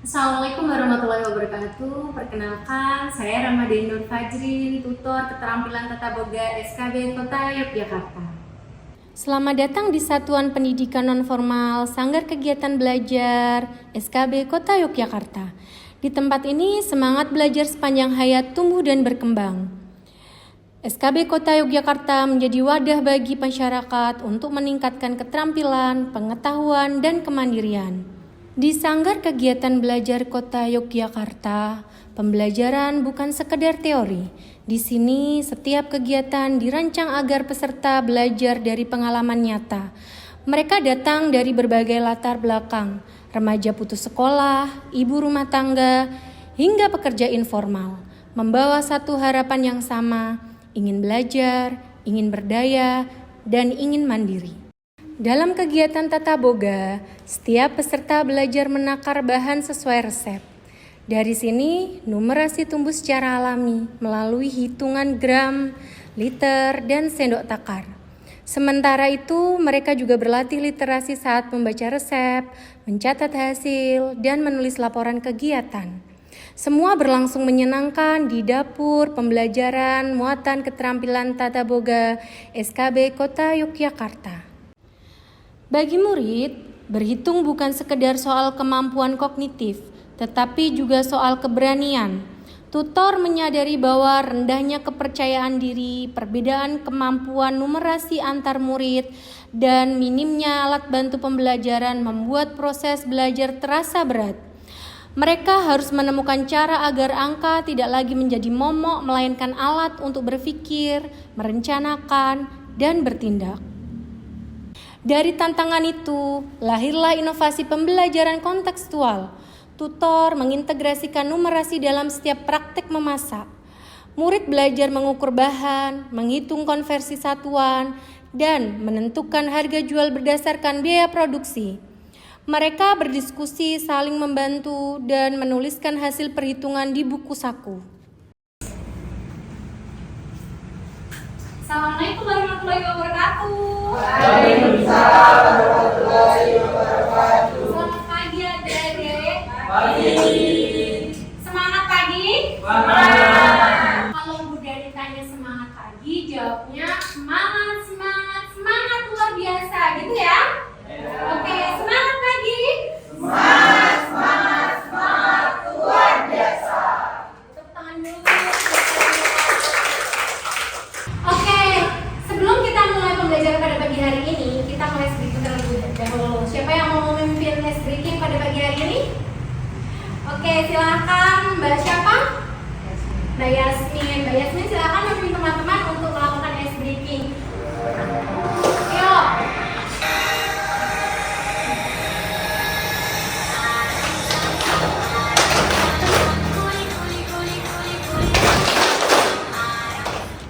Assalamualaikum warahmatullahi wabarakatuh. Perkenalkan, saya Ramadhan Nur Fajrin, tutor keterampilan tata boga SKB Kota Yogyakarta. Selamat datang di Satuan Pendidikan Nonformal Sanggar Kegiatan Belajar SKB Kota Yogyakarta. Di tempat ini semangat belajar sepanjang hayat tumbuh dan berkembang. SKB Kota Yogyakarta menjadi wadah bagi masyarakat untuk meningkatkan keterampilan, pengetahuan, dan kemandirian. Di Sanggar Kegiatan Belajar Kota Yogyakarta, pembelajaran bukan sekedar teori. Di sini, setiap kegiatan dirancang agar peserta belajar dari pengalaman nyata. Mereka datang dari berbagai latar belakang, remaja putus sekolah, ibu rumah tangga, hingga pekerja informal, membawa satu harapan yang sama, ingin belajar, ingin berdaya, dan ingin mandiri. Dalam kegiatan tata boga, setiap peserta belajar menakar bahan sesuai resep. Dari sini, numerasi tumbuh secara alami melalui hitungan gram, liter, dan sendok takar. Sementara itu, mereka juga berlatih literasi saat membaca resep, mencatat hasil, dan menulis laporan kegiatan. Semua berlangsung menyenangkan di dapur pembelajaran muatan keterampilan tata boga SKB Kota Yogyakarta. Bagi murid, berhitung bukan sekedar soal kemampuan kognitif, tetapi juga soal keberanian. Tutor menyadari bahwa rendahnya kepercayaan diri, perbedaan kemampuan numerasi antar murid, dan minimnya alat bantu pembelajaran membuat proses belajar terasa berat. Mereka harus menemukan cara agar angka tidak lagi menjadi momok, melainkan alat untuk berpikir, merencanakan, dan bertindak. Dari tantangan itu, lahirlah inovasi pembelajaran kontekstual. Tutor mengintegrasikan numerasi dalam setiap praktek memasak. Murid belajar mengukur bahan, menghitung konversi satuan, dan menentukan harga jual berdasarkan biaya produksi. Mereka berdiskusi, saling membantu, dan menuliskan hasil perhitungan di buku saku. Assalamualaikum warahmatullahi wabarakatuh. Waalaikumsalam warahmatullahi wabarakatuh. Selamat pagi adik-adik. Pagi. Semangat pagi. Semangat. Kalau Bunda ditanya semangat pagi, jawabnya semangat, semangat, semangat luar biasa, gitu ya? Oke, semangat pagi. Semangat, semangat, semangat luar biasa. Tepuk tangan dulu. Oke, sebelum kita mulai pembelajaran pada pagi hari ini, kita mulai sedikit terlebih dahulu. Siapa yang mau memimpin ice breaking pada pagi hari ini? Oke, silakan Mbak siapa? Mbak Yasmin. Mbak Yasmin silakan memimpin teman-teman untuk melakukan ice breaking. Yuk.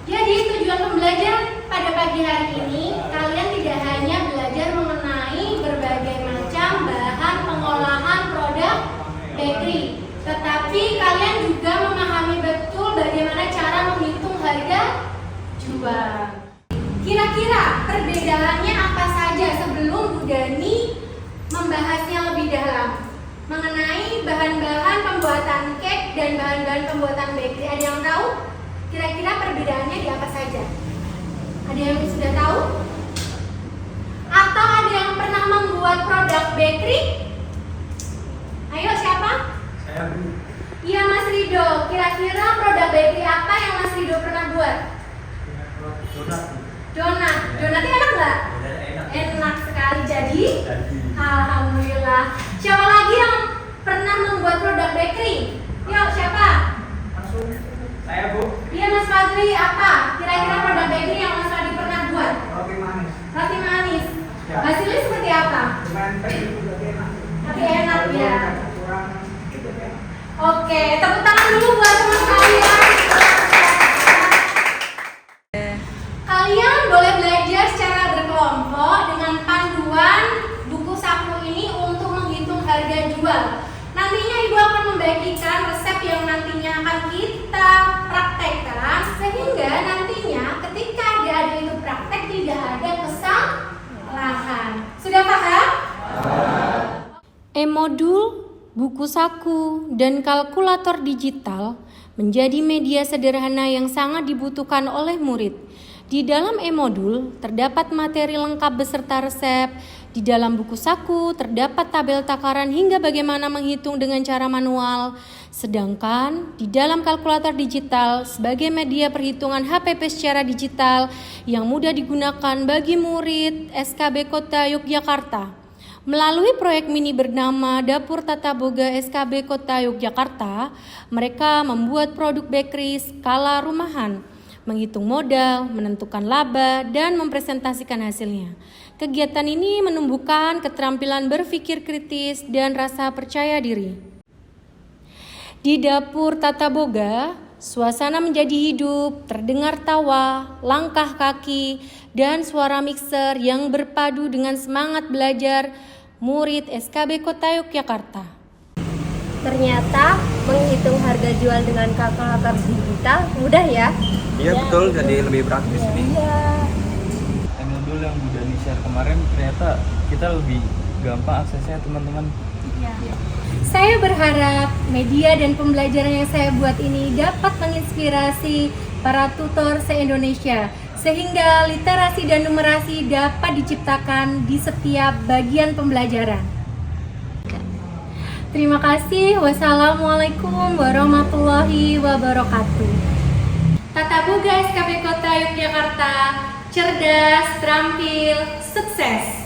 Jadi tujuan pembelajaran pada pagi hari ini, kalian tidak hanya belajar mengenai berbagai macam bahan pengolahan produk bakery, tetapi kalian juga memahami betul bagaimana cara menghitung harga jual. Kira-kira perbedaannya apa saja sebelum Bu Dani membahasnya lebih dalam mengenai bahan-bahan pembuatan cake dan bahan-bahan pembuatan bakery? Ada yang tahu? Kira-kira perbedaannya di apa saja? Ada yang sudah tahu? Atau ada yang pernah membuat produk bakery? Ayo siapa? Saya Bu. Iya Mas Rido. Kira-kira produk bakery apa yang Mas Rido pernah buat? Donat. Donat. Donatnya enak nggak? Enak. Enak sekali. Jadi, alhamdulillah. Siapa lagi yang pernah membuat produk bakery? Yuk siapa? Langsung. Saya Bu. Iya Mas Fadli, apa? Kira-kira produk bakery yang Mas Fadli pernah buat? Roti manis. Roti manis. Ya. Hasilnya seperti apa? Dengan teh itu lebih enak. Tapi enak ya. Kurang gitu ya. Oke, tepuk tangan dulu buat teman kalian. Kalian boleh belajar secara berkelompok dengan panduan buku saku ini untuk menghitung harga jual. Nantinya Ibu akan membagikan resep yang nantinya akan kita praktekkan, sehingga nantinya ketika adik-adik itu praktek tidak ada kesalahan. Sudah paham? E-modul buku saku, dan kalkulator digital menjadi media sederhana yang sangat dibutuhkan oleh murid. Di dalam e-modul terdapat materi lengkap beserta resep. Di dalam buku saku terdapat tabel takaran hingga bagaimana menghitung dengan cara manual. Sedangkan di dalam kalkulator digital sebagai media perhitungan HPP secara digital yang mudah digunakan bagi murid SKB Kota Yogyakarta. Melalui proyek mini bernama Dapur Tata Boga SKB Kota Yogyakarta, mereka membuat produk bakery skala rumahan, menghitung modal, menentukan laba, dan mempresentasikan hasilnya. Kegiatan ini menumbuhkan keterampilan berpikir kritis dan rasa percaya diri. Di Dapur Tata Boga, suasana menjadi hidup, terdengar tawa, langkah kaki, dan suara mixer yang berpadu dengan semangat belajar murid SKB Kota Yogyakarta. Ternyata menghitung harga jual dengan kalkulator digital mudah ya? Iya betul, jadi lebih praktis nih. Iya. Modul yang Bu Dani share kemarin ternyata kita lebih gampang aksesnya teman-teman. Saya berharap media dan pembelajaran yang saya buat ini dapat menginspirasi para tutor se-Indonesia sehingga literasi dan numerasi dapat diciptakan di setiap bagian pembelajaran. Terima kasih. Wassalamualaikum warahmatullahi wabarakatuh. Tata Boga SKB Kota Yogyakarta, cerdas, terampil, sukses.